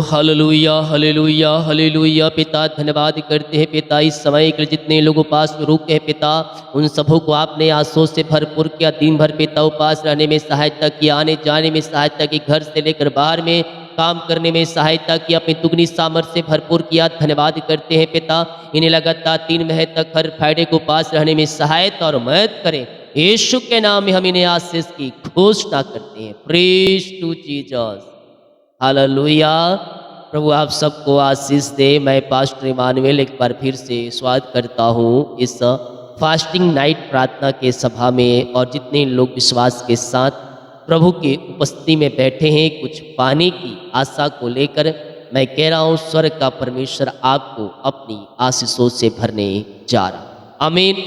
Hallelujah hallelujah hallelujah. पिता धन्यवाद करते हैं पिता, इस समय के लिए जितने लोग उपास में रुके हैं पिता, उन सबों को आपने आंसुओं से भरपूर किया। दिन भर पिता उपास रहने में सहायता किया, आने जाने में सहायता की, घर से लेकर बाहर में काम करने में सहायता की, अपनी दुगनी सामर्थ्य से भरपूर किया। धन्यवाद करते हैं पिता, इन्हें लगातार 3 महीने तक हर फ्राइडे को उपास रहने में सहायता और मदद करें। यीशु के नाम में हम इन्हें आशीष की घोषणा करते हैं। Praise to Jesus, hallelujah. प्रभु आप सबको आशीष दे। मैं पास्टर इमानुएल एक बार फिर से स्वागत करता हूँ इस फास्टिंग नाइट प्रार्थना के सभा में, और जितने लोग विश्वास के साथ प्रभु की उपस्थिति में बैठे हैं कुछ पाने की आशा को लेकर, मैं कह रहा हूँ स्वर्ग का परमेश्वर आपको अपनी आशीषों से भरने जा रहा। आमीन।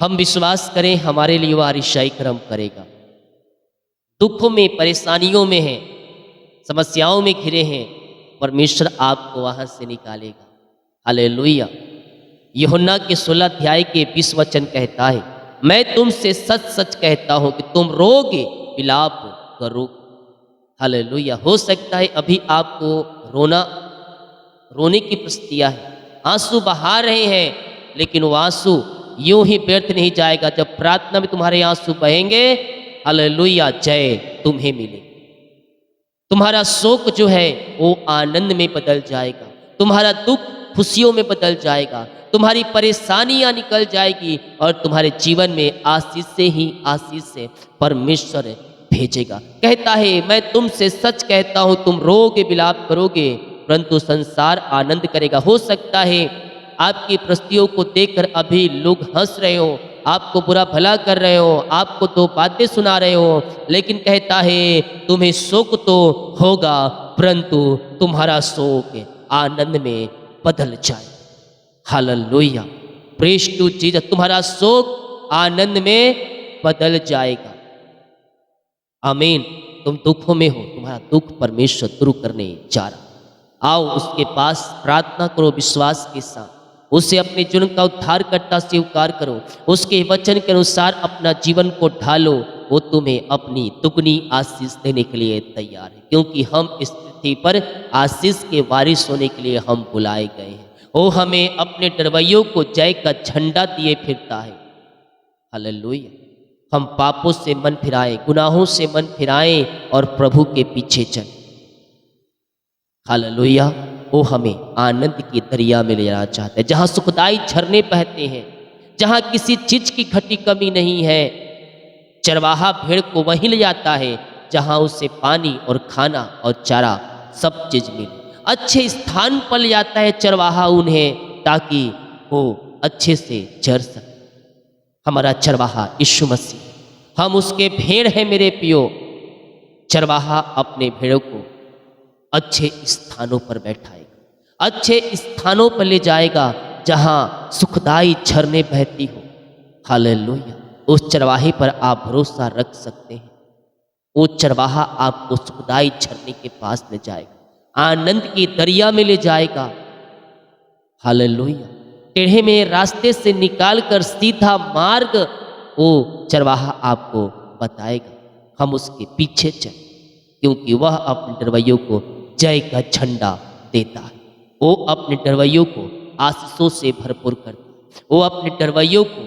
हम विश्वास करें हमारे लिए वह रिशाई कर्म करेगा। दुखों में, परेशानियों में हैं, समस्याओं में घिरे हैं, परमेश्वर आपको वहां से निकालेगा। हालेलुया। यूहन्ना के 16 अध्याय के 20 वचन कहता है, मैं तुमसे सच सच कहता हूं कि तुम रोगे विलाप करोगे। हालेलुया। हो सकता है अभी आपको रोने की परिस्थितियां है, आंसू बहा रहे हैं, लेकिन वो आंसू यूं ही व्यर्थ नहीं जाएगा। जब प्रार्थना में तुम्हारे आंसू बहेंगे, हालेलुया, जय तुम्हें मिलेगी। तुम्हारा शोक जो है वो आनंद में बदल जाएगा, तुम्हारा दुख खुशियों में बदल जाएगा, तुम्हारी परेशानियां निकल जाएगी, और तुम्हारे जीवन में आशीष से ही आशीष से परमेश्वर भेजेगा। कहता है, मैं तुमसे सच कहता हूं तुम रोगे विलाप करोगे, परंतु संसार आनंद करेगा। हो सकता है आपकी परिस्थितियों को देखकर अभी लोग हंस रहे हो, आपको बुरा भला कर रहे हो, आपको तो बातें सुना रहे हो, लेकिन कहता है तुम्हें शोक तो होगा, परंतु तुम्हारा शोक आनंद में बदल जाए। हालेलुया। Praise to Jesus. तुम्हारा शोक आनंद में बदल जाएगा। आमीन। तुम दुखों में हो, तुम्हारा दुख परमेश्वर दूर करने जा रहा। आओ उसके पास प्रार्थना करो विश्वास के साथ, उसे अपने जीवन का उद्धारकर्ता स्वीकार करो, उसके वचन के अनुसार अपना जीवन को ढालो। वो तुम्हें अपनी दुगनी आशीष देने के लिए तैयार है, क्योंकि हम इस पृथ्वी पर आशीष के वारिस होने के लिए हम बुलाए गए हैं। वो हमें अपने डरवैयों को जय का झंडा दिए फिरता है। हालेलुया। हम पापों से मन फिराएं, गुनाहों से मन फिराएं और प्रभु के पीछे चलें। हालेलुया। वो हमें आनंद की दरिया में ले जाना चाहता है, जहां सुखदाई झरने बहते हैं, जहां किसी चीज की घटी कमी नहीं है। चरवाहा भेड़ को वहीं ले जाता है जहां उसे पानी और खाना और चारा सब चीज मिले। अच्छे स्थान पर ले जाता है चरवाहा उन्हें, ताकि वो अच्छे से चर सके। हमारा चरवाहा यीशु मसीह, हम उसके भेड़ हैं मेरे पियो। चरवाहा अपने भेड़ों को अच्छे स्थानों पर बैठाएगा, अच्छे स्थानों पर ले जाएगा जहां सुखदाई झरने बहती हो। हालेलुया। उस चरवाहे पर आप भरोसा रख सकते हैं। वो चरवाहा आपको सुखदाई झरने के पास ले जाएगा, आनंद की दरिया में ले जाएगा। हालेलुया। टेढ़े में रास्ते से निकाल कर सीधा मार्ग वो चरवाहा आपको बताएगा। हम उसके पीछे चलें, क्योंकि वह अपने डरवैयों को जय का झंडा देता है। वो अपने डरवैयों को आशीषों से भरपूर करता है। वो अपने डरवैयों को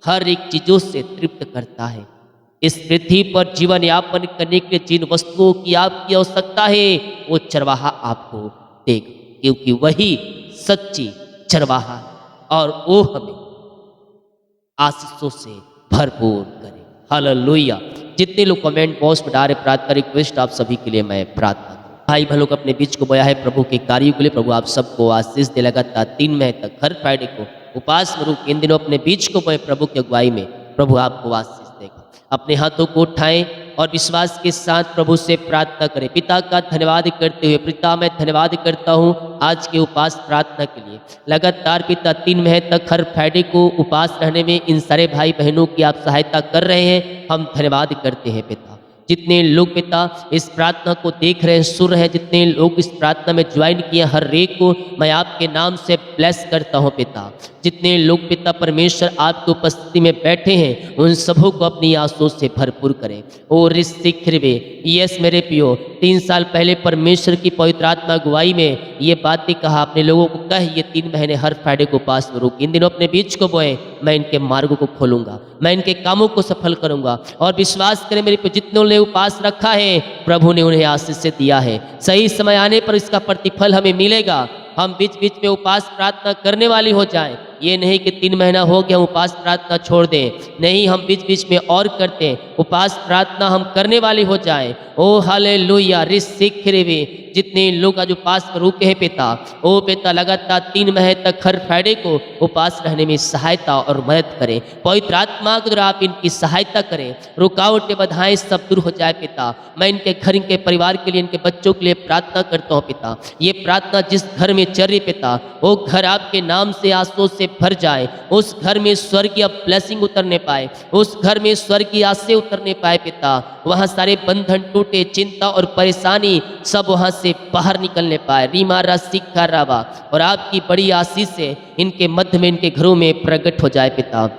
हर एक चीजों से तृप्त करता है। इस पृथ्वी पर जीवन यापन करने के जिन वस्तुओं की आपकी आवश्यकता है, वो चरवाहा आपको देगा, क्योंकि वही सच्ची चरवाहा है, और वो हमें आशीषों से भरपूर करे। हालेलुया। जितने लोग कमेंट बॉक्स में डाले प्रार्थना रिक्वेस्ट, आप सभी के लिए मैं प्रार्थना करूं। भाई बहनों को अपने बीच को बोया है प्रभु के कार्यों के लिए। प्रभु आप सबको आशीष दे। लगातार 3 महीने तक हर फ्राइडे को उपास में रुक इन दिनों अपने बीच को बोए प्रभु की अगुवाई में, प्रभु आपको आशीष देगा। अपने हाथों को उठाएं और विश्वास के साथ प्रभु से प्रार्थना करें। पिता का धन्यवाद करते हुए, पिता मैं धन्यवाद करता हूँ आज के उपास प्रार्थना के लिए। लगातार पिता 3 महीने तक हर फ्राइडे को उपास रहने में इन सारे भाई बहनों की आप सहायता कर रहे हैं, हम धन्यवाद करते हैं पिता। जितने लोग पिता इस प्रार्थना को देख रहे हैं, सुन रहे हैं, जितने लोग इस प्रार्थना में ज्वाइन किए, हर एक को मैं आपके नाम से ब्लेस करता हूँ पिता। जितने लोग पिता परमेश्वर आपकी उपस्थिति में बैठे हैं उन सबों को अपनी आंसू से भरपूर करें। ओ रिस्तिख्रवे, यस मेरे पियो, 3 साल पहले परमेश्वर की पवित्र आत्मा अगुवाई में ये बातें कहा, अपने लोगों को कह ये 3 महीने हर फ्राइडे को उपास में रुक, इन दिनों अपने बीच को बोए, मैं इनके मार्गों को खोलूंगा, मैं इनके कामों को सफल करूंगा। और विश्वास करें मेरे पे, जितनों ने उपास रखा है प्रभु ने उन्हें आशीष से दिया है। सही समय आने पर इसका प्रतिफल हमें मिलेगा। हम बीच बीच में उपास प्रार्थना करने वाली हो जाएं। ये नहीं कि 3 महीना हो गया हम उपास प्रार्थना छोड़ दें, नहीं, हम बीच बीच में और करते हैं, उपास प्रार्थना हम करने वाले हो जाएं। ओ हालेलुया, रिस्तिख्रवे, जितने लोग आज उपास पर रुके हैं पिता, ओ पिता लगातार 3 महीने तक हर फ्राइडे को उपास रहने में सहायता और मदद करें। पवित्र आत्मा के द्वारा आप इनकी सहायता करें, रुकावटें बाधाएं सब दूर हो जाए पिता। मैं इनके घर, इनके परिवार के लिए, इनके बच्चों के लिए प्रार्थना करता हूँ पिता। ये प्रार्थना जिस घर में चल रही पिता, वो घर आपके नाम से आंसू से भर जाए, उस घर में स्वर्गीय ब्लेसिंग उतरने पाए, उस घर में स्वर्गीय आशीष उतरने पाए पिता। वहाँ सारे बंधन टूटे, चिंता और परेशानी सब वहाँ से बाहर निकलने पाए, रीमारा सिक्का रावा, और आपकी बड़ी आशीष से इनके मध्य में, इनके घरों में प्रकट हो जाए पिता।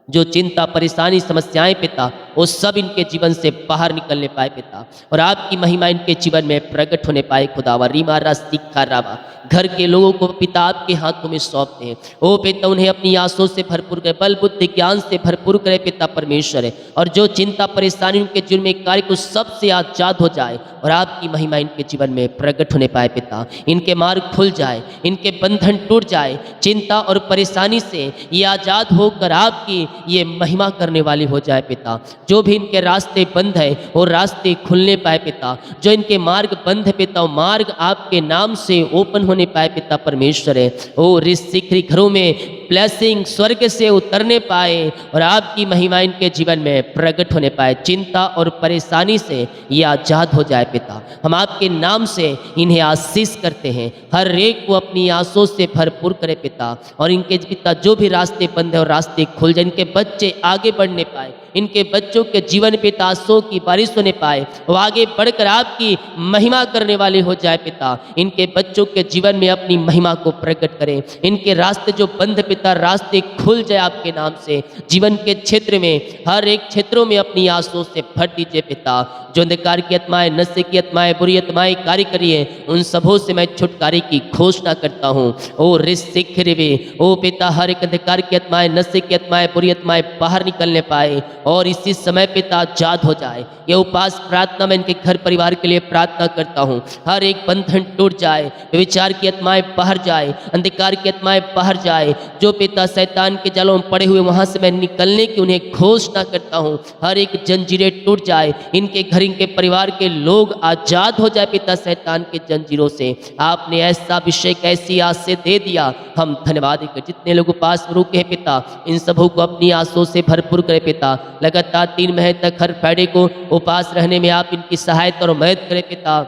जो चिंता, परेशानी, समस्याएं पिता, वो सब इनके जीवन से बाहर निकलने पाए पिता, और आपकी महिमा इनके जीवन में प्रकट होने पाए खुदावा। रीमारा सिक्का रावा, घर के लोगों को पिता आपके हाथों में सौंपते हैं। ओ पिता, उन्हें अपनी आंसू से भरपूर करे, बल बुद्धि ज्ञान से भरपूर करे पिता परमेश्वर है। और जो चिंता परेशानी उनके जीवन में कार्य को सबसे आजाद हो जाए, और आपकी महिमा इनके जीवन में प्रकट होने पाए पिता। इनके मार्ग खुल जाए, इनके बंधन टूट जाए, चिंता और परेशानी से ये आजाद होकर आपकी ये महिमा करने वाली हो जाए पिता। जो भी इनके रास्ते बंद है वो रास्ते खुलने पाए पिता। जो इनके मार्ग बंद है पिता, वो मार्ग आपके नाम से ओपन होने पाए पिता परमेश्वर है। ओ रिस्तिख्री, घरों में ब्लेसिंग स्वर्ग से उतरने पाए, और आपकी महिमा इनके जीवन में प्रकट होने पाए। चिंता और परेशानी से ये आजाद हो जाए पिता। हम आपके नाम से इन्हें आशीष करते हैं, हर एक को अपनी आंसू से भरपूर करे पिता। और इनके पिता जो भी रास्ते बंद है और रास्ते खुल जाए, इनके बच्चे आगे बढ़ने पाए, इनके बच्चों के जीवन पिता आंसू की बारिश होने पाए, वो आगे बढ़कर आपकी महिमा करने वाले हो जाए पिता। इनके बच्चों के जीवन में अपनी महिमा को प्रकट करें। इनके रास्ते जो बंद पिता, रास्ते खुल जाए आपके नाम से। जीवन के क्षेत्र में, हर एक क्षेत्रों में अपनी आंसू से भर दीजिए पिता। जो अंधकार की आत्माएं, नशे की आत्माएं, बुरी आत्माएं कार्य करिए, उन सबों से मैं छुटकारे की घोषणा करता हूँ। ओ रिस्तिख्रवे, ओ पिता, हर एक अंधकार की आत्माएं, नशे की आत्माएं, बुरी आत्माएं बाहर निकलने पाए, और इसी समय पिता आजाद हो जाए। ये उपास प्रार्थना मैं इनके घर परिवार के लिए प्रार्थना करता हूँ। हर एक बंधन टूट जाए, विचार की आत्माएं बाहर जाए, अंधकार की आत्माएं बाहर जाए। जो पिता शैतान के जालों में पड़े हुए, वहाँ से मैं निकलने की उन्हें घोषणा करता हूँ। हर एक जंजीरें टूट जाए, इनके घर, इनके परिवार के लोग आजाद हो जाए पिता शैतान के जंजीरों से। आपने ऐसा विषय, कैसी आस से दे दिया, हम धन्यवाद देकर जितने लोग उपास में रुके हैं पिता, इन सबों को अपनी आंसू से भरपूर करे पिता। लगातार 3 महीने तक हर फ्राइडे को उपास रहने में आप इनकी सहायता और मदद करें पिता।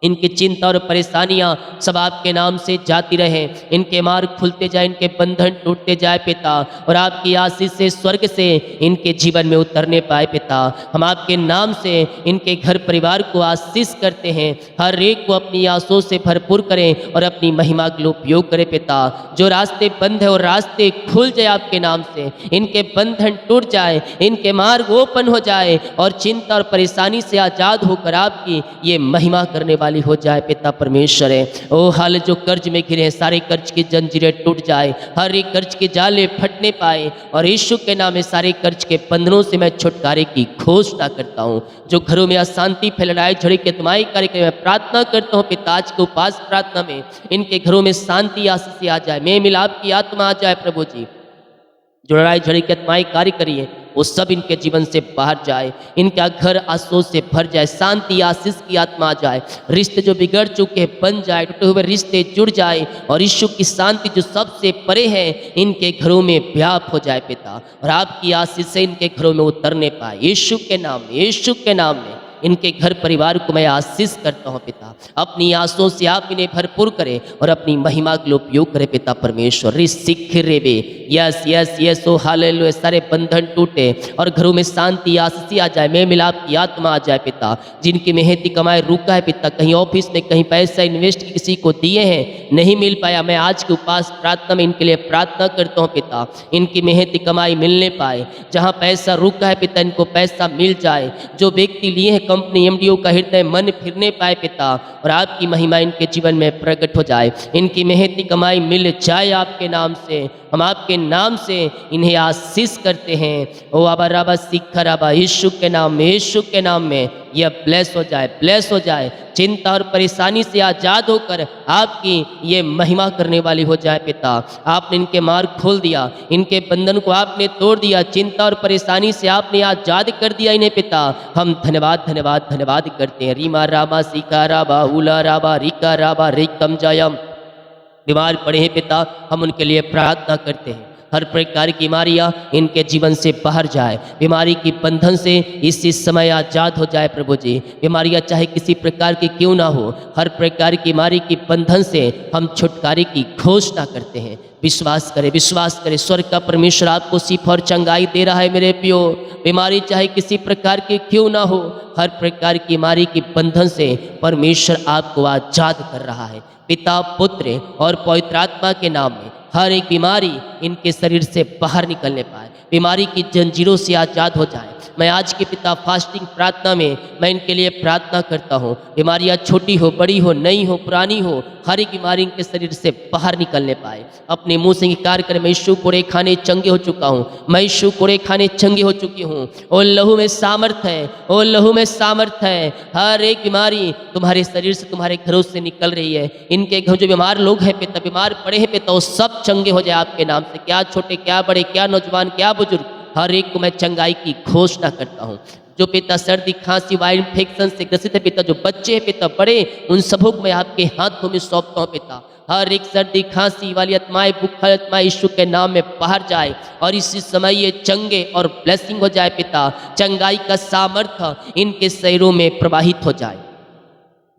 इनकी चिंता और परेशानियां सब आपके नाम से जाती रहें, इनके मार्ग खुलते जाए, इनके बंधन टूटते जाए पिता, और आपकी आशीष से स्वर्ग से इनके जीवन में उतरने पाए पिता। हम आपके नाम से इनके घर परिवार को आशीष करते हैं। हर एक को अपनी आंसू से भरपूर करें और अपनी महिमा के लिए उपयोग करें पिता। जो रास्ते बंद है और रास्ते खुल जाए आपके नाम से, इनके बंधन टूट जाए, इनके मार्ग ओपन हो जाए, और चिंता और परेशानी से आजाद होकर आपकी ये महिमा करने वाली हो जाए पिता परमेश्वर है। ओ हाल जो कर्ज में घिरे हैं, सारे कर्ज की जंजीरें टूट जाए, हर एक कर्ज के जाले फटने पाए, और यीशु के नाम में सारे कर्ज के बंधनों से मैं छुटकारे की घोषणा करता हूँ। जो घरों में अशांति फैलाए, झड़े के तुम्हारी कार्यक्रम में प्रार्थना करता हूँ पिता, आज के उपास प्रार्थना में इनके घरों में शांति आशीष आ जाए, मेल मिलाप की आत्मा आ जाए प्रभु जी। जो लड़ाई झड़ी की आत्माएं कार्य करिए, वो सब इनके जीवन से बाहर जाए, इनका घर आशीष से भर जाए, शांति आशीष की आत्मा आ जाए, रिश्ते जो बिगड़ चुके हैं बन जाए, टूटे हुए रिश्ते जुड़ जाए, और यीशु की शांति जो सबसे परे है इनके घरों में व्याप हो जाए पिता, और आपकी आशीष से इनके घरों में उतरने पाए। यीशु के नाम में, यीशु के नाम में इनके घर परिवार को मैं आशीष करता हूँ पिता। अपनी आंसुओं से आप इन्हें भरपूर करें और अपनी महिमा के लिए उपयोग करें पिता परमेश्वर। रिसिख रेबे, यस यस यस, ओ हालेलुया। सारे बंधन टूटे और घरों में शांति आशीष आ जाए, मेल मिलाप की आत्मा आ जाए पिता। जिनकी मेहनती कमाई रुका है पिता, कहीं ऑफिस में कहीं पैसा इन्वेस्ट किसी को दिए हैं नहीं मिल पाया, मैं आज के उपास प्रार्थना में इनके लिए प्रार्थना करता हूँ पिता। इनकी मेहनती कमाई मिलने पाए, जहाँ पैसा रुका है पिता इनको पैसा मिल जाए। जो व्यक्ति लिए हैं कंपनी एमडीओ का हृदय मन फिरने पाए पिता, और आपकी महिमा इनके जीवन में प्रकट हो जाए। इनकी मेहनती कमाई मिल जाए आपके नाम से। हम आपके नाम से इन्हें आशीष करते हैं। ओ आबा राबा सिखा राबा, यीशु के नाम में, यीशु के नाम में यह ब्लेस हो जाए, ब्लेस हो जाए। चिंता और परेशानी से आज़ाद होकर आपकी ये महिमा करने वाली हो जाए पिता। आपने इनके मार्ग खोल दिया, इनके बंधन को आपने तोड़ दिया, चिंता और परेशानी से आपने आज़ाद कर दिया इन्हें पिता। हम धन्यवाद धन्यवाद धन्यवाद करते हैं। रीमा रामा सिका राबा, उला राबा, रिका राबा, रिकम जयम। बीमार पड़े हैं पिता, हम उनके लिए प्रार्थना करते हैं। हर प्रकार की बीमारियां इनके जीवन से बाहर जाए, बीमारी की बंधन से इसी समय आजाद हो जाए प्रभु जी। बीमारियां चाहे किसी प्रकार की क्यों ना हो, हर प्रकार की बीमारी की बंधन से हम छुटकारे की घोषणा करते हैं। विश्वास करें, विश्वास करें, स्वर्ग का परमेश्वर आपको सिर्फ और चंगाई दे रहा है मेरे प्रियो। बीमारी चाहे किसी प्रकार की क्यों ना हो, हर प्रकार की बीमारी की बंधन से परमेश्वर आपको आजाद कर रहा है। पिता, पुत्र और पवित्र आत्मा के नाम में हर एक बीमारी इनके शरीर से बाहर निकलने पाए, बीमारी की जंजीरों से आज़ाद हो जाए। मैं आज के पिता फास्टिंग प्रार्थना में मैं इनके लिए प्रार्थना करता हूँ। बीमारियाँ छोटी हो, बड़ी हो, नई हो, पुरानी हो, हर एक बीमारी इनके शरीर से बाहर निकलने पाए। अपने मुंह से इंकार कर, मैं यीशु कोड़े खाने चंगे हो चुका हूँ, मैं यीशु कोड़े खाने चंगे हो चुकी हूँ। ओ लहू में सामर्थ है, ओ लहू में सामर्थ है। हर एक बीमारी तुम्हारे शरीर से, तुम्हारे घरों से निकल रही है। इनके घर जो बीमार लोग हैं पिता, बीमार पड़े हैं पिता, वो सब चंगे हो जाए आपके नाम से। क्या छोटे, क्या बड़े, क्या नौजवान, क्या बुजुर्ग, हर एक को मैं चंगाई की घोषणा करता हूँ। जो पिता सर्दी खांसी वायरल इन्फेक्शन से ग्रसित है पिता, जो बच्चे हैं पिता, बड़े, उन सबों को मैं आपके हाथों में सौंपता हूँ पिता। हर एक सर्दी खांसी वाली आत्माएं, बुखार आत्माएं यीशु के नाम में बाहर जाए और इसी समय ये चंगे और ब्लेसिंग हो जाए पिता। चंगाई का सामर्थ्य इनके शरीरों में प्रवाहित हो जाए।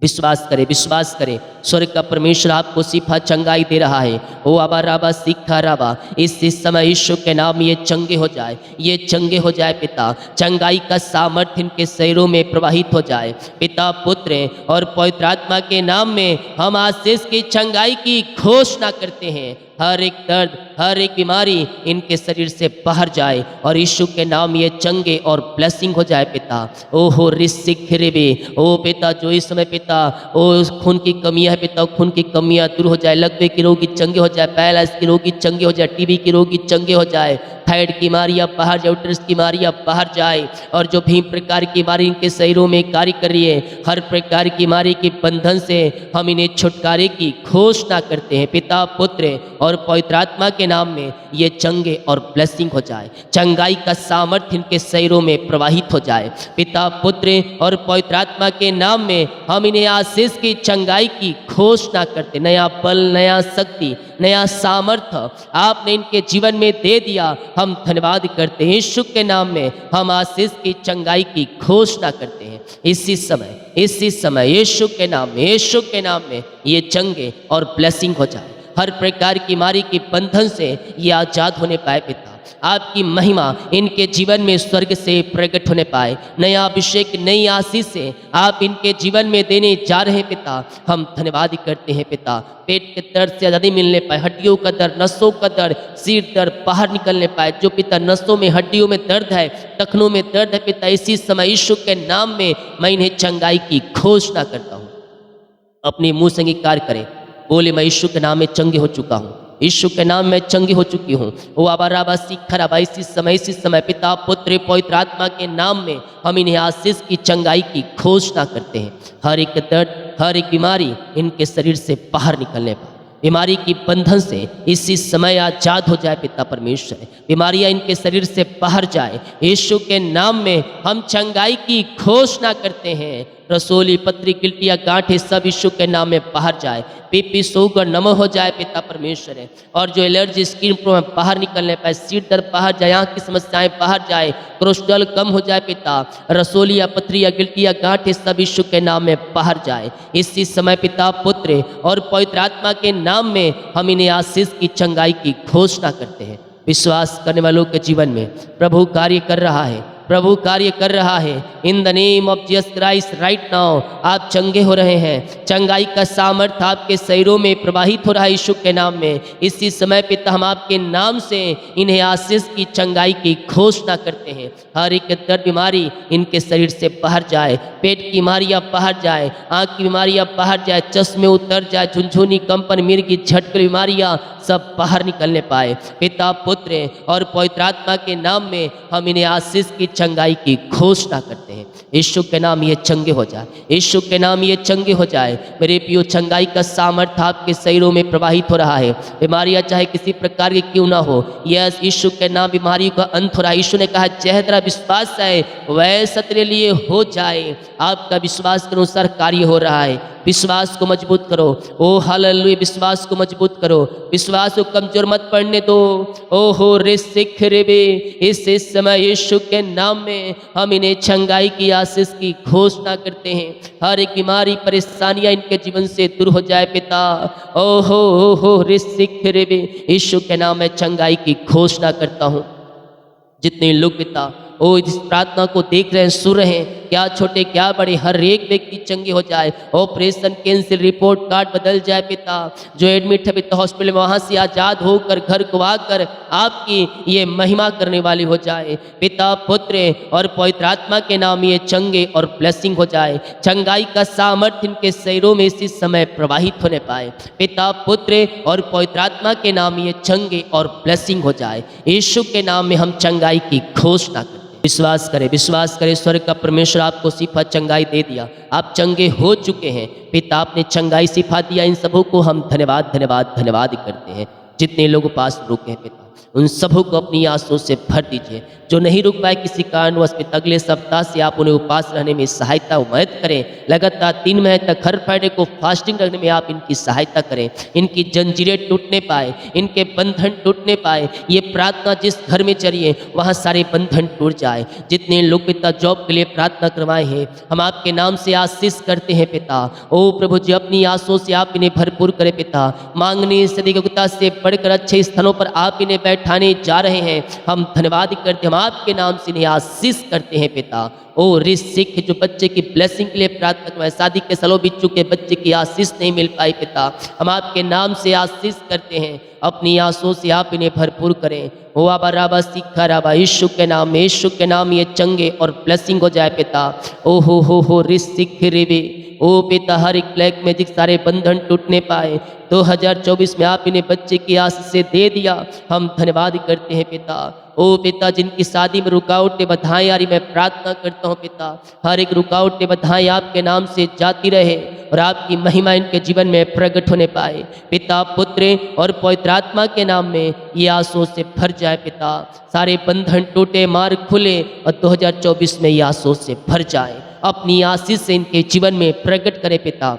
विश्वास करें, विश्वास करें, स्वर्ग का परमेश्वर आपको सिफा चंगाई दे रहा है। ओ आबा राबा सिखा राबा, इस समय यीशु के नाम ये चंगे हो जाए, ये चंगे हो जाए पिता। चंगाई का सामर्थ्य इनके शरीरों में प्रवाहित हो जाए पिता, पुत्र और पवित्र आत्मा के नाम में हम आशीष की चंगाई की घोषणा करते हैं। हर एक दर्द, हर एक बीमारी इनके शरीर से बाहर जाए और यीशु के नाम ये चंगे और ब्लेसिंग हो जाए पिता। ओहो रिसिक रेबे, ओ पिता, जो इस समय पिता ओ खून की कमियां है पिता, खून की कमियां दूर हो जाए, लकवे की रोगी चंगे हो जाए, पैरालाइज की रोगी चंगे हो जाए, टीबी की रोगी चंगे हो जाए, थायराइड की बीमारियां बाहर जाए, उटरस की बीमारियां बाहर जाए, और जो भी प्रकार की बीमारी इनके शरीरों में कार्य कर रही है, हर प्रकार की बीमारी के बंधन से हम इन्हें छुटकारे की घोषणा करते हैं पिता, पुत्र और पवित्र आत्मा के नाम में। ये चंगे और ब्लेसिंग हो जाए, चंगाई का सामर्थ्य इनके शरीरों में प्रवाहित हो जाए पिता, पुत्र और पवित्र आत्मा के नाम में। हम इन्हें आशीष की चंगाई की घोषणा करते। नया बल, नया शक्ति, नया सामर्थ्य आपने इनके जीवन में दे दिया, हम धन्यवाद करते हैं। यीशु के नाम में हम आशीष की चंगाई की घोषणा करते हैं। इसी समय यीशु के नाम में, यीशु के नाम में ये चंगे और ब्लेसिंग हो जाए। हर प्रकार की बीमारी के बंधन से ये आजाद होने पाए पिता। आपकी महिमा इनके जीवन में स्वर्ग से प्रकट होने पाए। नया अभिषेक, नई आशीष से आप इनके जीवन में देने जा रहे हैं पिता। हम धन्यवाद करते हैं पिता। पेट के दर्द से आज़ादी मिलने पाए, हड्डियों का दर्द, नसों का दर्द, सिर दर्द बाहर निकलने पाए। जो पिता नसों में, हड्डियों में दर्द है, टखनों में दर्द है पिता, इसी समय यीशु के नाम में मैं इन्हें चंगाई की घोषणा करता हूँ। अपने मुंह से अंगीकार करें, बोले मैं यीशु के नाम में चंगे हो चुका हूँ, यीशु के नाम में चंगी हो चुकी हूँ। ओ आबाराबा सिखराबा, इसी समय पिता, पुत्र, पवित्र आत्मा के नाम में हम इन्हें आशीष की चंगाई की घोषणा करते हैं। हर एक दर्द, हर एक बीमारी इनके शरीर से बाहर निकलने पर, बीमारी की बंधन से इसी समय आजाद हो जाए पिता परमेश्वर। बीमारियां इनके शरीर से बाहर जाए, यीशु के नाम में हम चंगाई की घोषणा करते हैं। रसोली पत्री गिल्टियाँ गांठें सब यीशु के नाम में बाहर जाए। बीपी शुगर नमो हो जाए पिता परमेश्वर है। और जो एलर्जी स्किन प्रॉब्लम बाहर निकलने पाए, सिर दर्द बाहर जाए, आँख की समस्याएं बाहर जाए, कोलेस्ट्रॉल कम हो जाए पिता। रसोलिया पत्रियाँ गिल्टियाँ गांठें सब यीशु के नाम में बाहर जाए। इसी समय पिता पुत्र और पवित्र आत्मा के नाम में हम इन्हें आशीष की चंगाई की घोषणा करते हैं। विश्वास करने वालों के जीवन में प्रभु कार्य कर रहा है, प्रभु कार्य कर रहा है। In the name of Jesus Christ right now आप चंगे हो रहे हैं। चंगाई का सामर्थ्य आपके शरीरों में प्रवाहित हो रहा है यीशु के नाम में। इसी समय पिता हम आपके नाम से इन्हें आशीष की चंगाई की घोषणा करते हैं। हर एक दर्द बीमारी इनके शरीर से बाहर जाए, पेट की बीमारियां बाहर जाए, आँख की बीमारियां बाहर जाए, चश्मे उतर जाए, झुनझुनी कंपन मिर्गी झटके बीमारियां सब बाहर निकलने पाए। पिता पुत्र और पवित्र आत्मा के नाम में हम इन्हें आशीष की चंगाई की घोषणा करते हैं। यीशु के नाम ये चंगे हो जाए, यीशु के नाम ये चंगे हो जाए। मेरे प्रियो चंगाई का सामर्थ्य आपके शरीरों में प्रवाहित हो रहा है। बीमारियां चाहे किसी प्रकार की क्यों ना हो, यस यीशु के नाम बीमारी का अंत हो रहा है। यीशु ने कहा जह तेरा विश्वास है वैसा तेरे लिए हो जाए। आपका विश्वास के अनुसार कार्य हो रहा है। विश्वास को मजबूत करो। ओ हालेलुया, विश्वास को मजबूत करो, विश्वास को कमजोर मत पड़ने दो। ओहो रे सिख रे बे, इस समय यीशु के नाम में हम इन्हें चंगाई की आशीष की घोषणा करते हैं। हर एक बीमारी परेशानियां इनके जीवन से दूर हो जाए पिता। ओहो रे सिख रे बे, यीशु के नाम में चंगाई की घोषणा करता हूँ। जितने लोग पिता ओ इस प्रार्थना को देख रहे हैं, सुन रहे हैं, क्या छोटे क्या बड़े, हर एक व्यक्ति चंगे हो जाए। ऑपरेशन कैंसिल, रिपोर्ट कार्ड बदल जाए पिता। जो एडमिट है पिता हॉस्पिटल में, वहाँ से आज़ाद होकर घर को आकर आपकी ये महिमा करने वाली हो जाए। पिता पुत्र और पवित्र आत्मा के नाम ये चंगे और ब्लेसिंग हो जाए। चंगाई का सामर्थ्य इनके शरीरों में इसी समय प्रवाहित होने पाए। पिता पुत्र और पवित्र आत्मा के नाम ये चंगे और ब्लेसिंग हो जाए। यीशु के नाम में हम चंगाई की घोषणा करें। विश्वास करें, विश्वास करें। स्वर्ग का परमेश्वर आपको सिफा चंगाई दे दिया, आप चंगे हो चुके हैं। पिता आपने चंगाई सिफा दिया, इन सबों को हम धन्यवाद धन्यवाद धन्यवाद करते हैं। जितने लोग उपास रुके हैं पिता उन सबों को अपनी आंसुओं से भर दीजिए। जो नहीं रुक पाए किसी कारणवश पिता अगले सप्ताह से आप उन्हें उपास रहने में सहायता मदद करें। लगातार 3 महीने तक हर फ्राइडे को फास्टिंग रखने में आप इनकी सहायता करें। इनकी जंजीरें टूटने पाए, इनके बंधन टूटने पाए। ये प्रार्थना जिस घर में चलिए वहाँ सारे बंधन टूट जाए। जितने लोग पिता जॉब के लिए प्रार्थना करवाए हैं, हम आपके नाम से आशीष करते हैं पिता। ओ प्रभु जी, अपनी आंसुओं से आप इन्हें भरपूर करें पिता। मांगने से योग्यता से बढ़कर अच्छे स्थानों पर आप इन्हें बैठाने जा रहे हैं। हम धन्यवाद करते हैं, हम आपके नाम से इन्हें आशीष करते हैं पिता। ओ ऋषिक जो बच्चे की ब्लेसिंग के लिए प्रार्थना करवाए, शादी के सालों बीत चुके बच्चे की आशीष नहीं मिल पाई पिता, हम आपके नाम से आशीष करते हैं। अपनी आंसुओं से आप इन्हें भरपूर करें। ओ आबा राबा सीखा राबा, यीशु के नाम में, यीशु के नाम ये चंगे और ब्लेसिंग हो जाए पिता। ओ हो ऋषिक रेवे, ओ पिता हर एक ब्लैक मैजिक सारे बंधन टूटने पाए। 2024 में आप इन्हें बच्चे की आशीष से दे दिया, हम धन्यवाद करते हैं पिता। ओ पिता जिनकी शादी में रुकावटें बाधाएं आ रही, मैं प्रार्थना करता हूँ पिता हर एक रुकावटें बाधाएं आपके नाम से जाती रहे और आपकी महिमा इनके जीवन में प्रकट होने पाए। पिता पुत्र और पवित्र आत्मा के नाम में ये आंसुओं से भर जाए पिता। सारे बंधन टूटे, मार्ग खुले और 2024 में ये आंसुओं से भर जाए। अपनी आशीष से इनके जीवन में प्रकट करे पिता।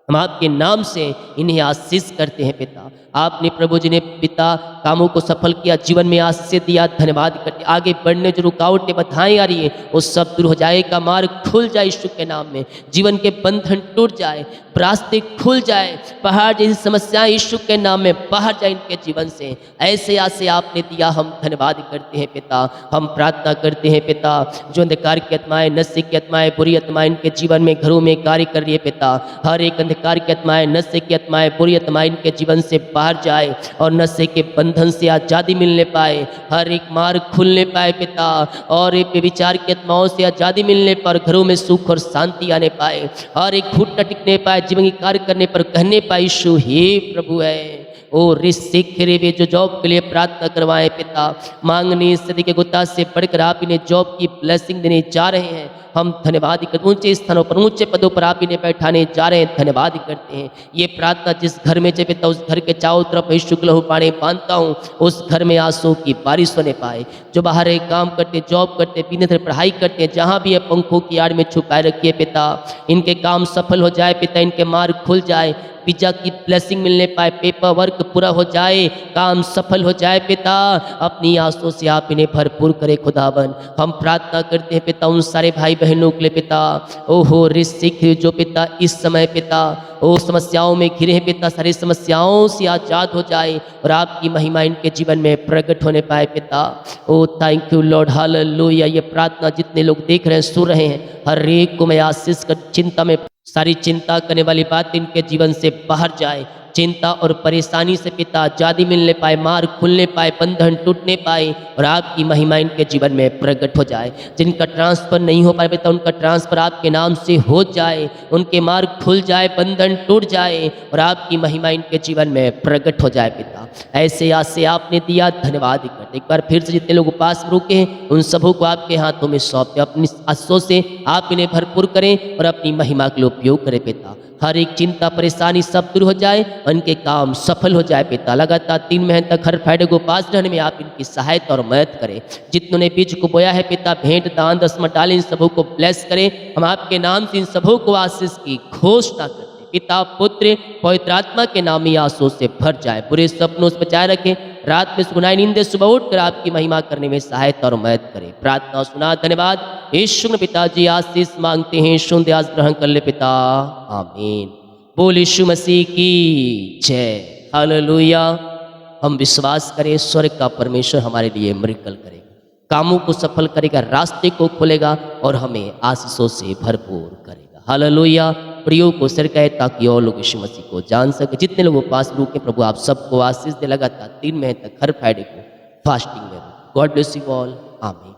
हम आपके नाम से इन्हें आशीष करते हैं पिता। आपने प्रभु जी ने पिता कामों को सफल किया, जीवन में आशीष दिया, धन्यवाद करते। आगे बढ़ने जो रुकावटें बाधाएं आ रही है वो सब दूर हो जाएगा, मार्ग खुल जाए यीशु के नाम में। जीवन के बंधन टूट जाए, रास्ते खुल जाए, पहाड़ जैसी समस्याएं यीशु के नाम में बाहर जाए इनके जीवन से। ऐसे आसे आपने दिया, हम धन्यवाद करते हैं पिता। हम प्रार्थना करते हैं पिता, जो अंधकार की आत्माएं, नशे की आत्माएं, बुरी आत्माएं इनके जीवन में घरों में कार्य कर रही है पिता। हर एक अंधकार की आत्माएं, नशे की आत्माएं, बुरी आत्माएं इनके जीवन से बाहर जाए और नशे के बंधन से आज़ादी मिलने पाए। हर एक मार्ग खुलने पाए पिता, और एक विचार की आत्माओं से आज़ादी मिलने पर घरों में सुख और शांति आने पाए। हर एक घुटना टिकने पाए, जीवन की कार्य करने पर कहने पाए यीशु हे प्रभु है। ओ ऋषिक वे जो जॉब के लिए प्रार्थना करवाएं पिता, मांगनी स्थिति के गुत्ता से बढ़कर आप इन्हें जॉब की ब्लेसिंग देने जा रहे हैं। हम धन्यवाद करते, ऊंचे स्थानों पर ऊंचे पदों पर आप इन्हें बैठाने जा रहे हैं, धन्यवाद करते हैं। ये प्रार्थना जिस घर में जब पिता उस घर के चारों तरफ शुक्ल लहू पानी बांधता हूँ, उस घर में आंसू की बारिश होने पाए। जो बाहर एक काम करते, जॉब करते, बिना पढ़ाई करते हैं, जहाँ भी ये पंखों की आड़ में छुपाए रखिए पिता, इनके काम सफल हो जाए पिता, इनके मार्ग खुल जाए, पिता की ब्लेसिंग मिलने पाए, पेपर वर्क पूरा हो जाए, काम सफल हो जाए पिता। अपनी आंसू से आप इन्हें भरपूर करे खुदावन। हम प्रार्थना करते हैं पिता उन सारे भाई बहनों के लिए पिता, ओहो ऋषिक जो पिता इस समय पिता ओ समस्याओं में घिरे हैं पिता, सारी समस्याओं से आजाद हो जाए और आपकी महिमा इनके जीवन में प्रकट होने पाए पिता। ओ थैंक यू लॉर्ड, हालेलुया। ये प्रार्थना जितने लोग देख रहे हैं, सुन रहे हैं, हर एक को मैं आशीष कर, चिंता में सारी चिंता करने वाली बात इनके जीवन से बाहर जाए। चिंता और परेशानी से पिता आजादी मिलने पाए, मार्ग खुलने पाए, बंधन टूटने पाए और आपकी महिमा इनके जीवन में प्रकट हो जाए। जिनका ट्रांसफ़र नहीं हो पाए पिता, उनका ट्रांसफ़र आपके नाम से हो जाए, उनके मार्ग खुल जाए, बंधन टूट जाए और आपकी महिमा इनके जीवन में प्रकट हो जाए पिता। ऐसे आज से आपने दिया, धन्यवाद करते। एक बार फिर से जितने लोग उपास में रुके हैं, उन सबों को आपके हाथों में सौंपते, अपनी आंसू से आप इन्हें भरपूर करें और अपनी महिमा के लिए उपयोग करें पिता। हर एक चिंता परेशानी सब दूर हो जाए, उनके काम सफल हो जाए पिता। लगातार 3 महीने तक हर फ्राइडे को उपास रहने में आप इनकी सहायता और मदद करें। जितनों ने बीज को बोया है पिता, भेंट दान दसमत डालें, इन सबों को ब्लेस करें। हम आपके नाम से इन सबों को आशीष की घोषणा करते, पिता पुत्र पवित्र आत्मा के नाम ही आंसू से भर जाए। बुरे सपनों से बचाए रखें, रात में सुनाई नींद सुबह उठकर आपकी महिमा करने में सहायता और मदद करें। प्रार्थना सुना, धन्यवाद। यीशु पिताजी आशीष मांगते हैं, सुन आज ग्रहण कर ले पिता, आमीन। बोल यीशु मसीह की जय, हालेलुया। हम विश्वास करें स्वर्ग का परमेश्वर हमारे लिए मिरेकल करेगा, कामों को सफल करेगा, रास्ते को खोलेगा और हमें आशीषों से भरपूर करेगा। हालेलुया। प्रियो को सिर कहे ताकि और लोग यीशु मसीह को जान सके। जितने लोग उपास में रुके, प्रभु आप सबको आशीष दे। लगातार 3 महीने तक हर फ्राइडे को फास्टिंग में। गॉड ब्लेस यू ऑल, आमीन।